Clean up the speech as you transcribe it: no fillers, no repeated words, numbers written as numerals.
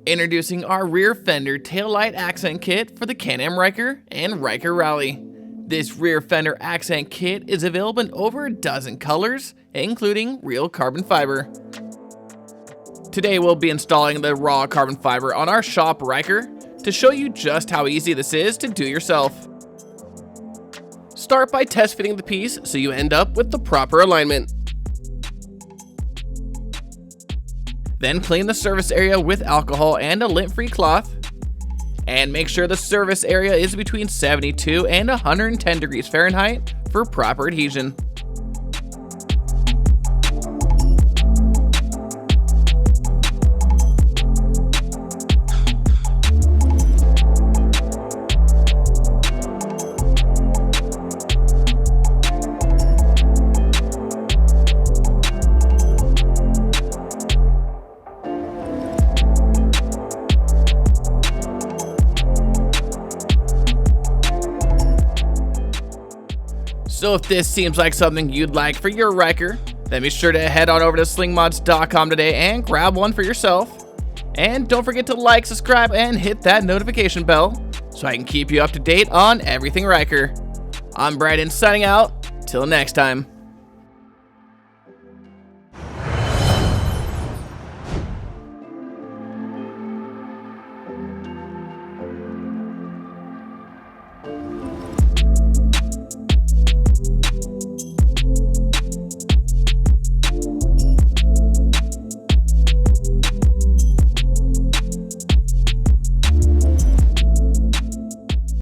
Introducing our rear fender taillight accent kit for the Can-Am Ryker and Ryker Rally. This rear fender accent kit is available in over a dozen colors, including real carbon fiber. Today we'll be installing the raw carbon fiber on our shop Ryker to show you just how easy this is to do yourself. Start by test fitting the piece so you end up with the proper alignment. Then clean the surface area with alcohol and a lint-free cloth. And make sure the surface area is between 72 and 110 degrees Fahrenheit for proper adhesion. So if this seems like something you'd like for your Ryker, then be sure to head on over to slingmods.com today and grab one for yourself. And don't forget to like, subscribe, and hit that notification bell so I can keep you up to date on everything Ryker. I'm Brandon signing out. Till next time.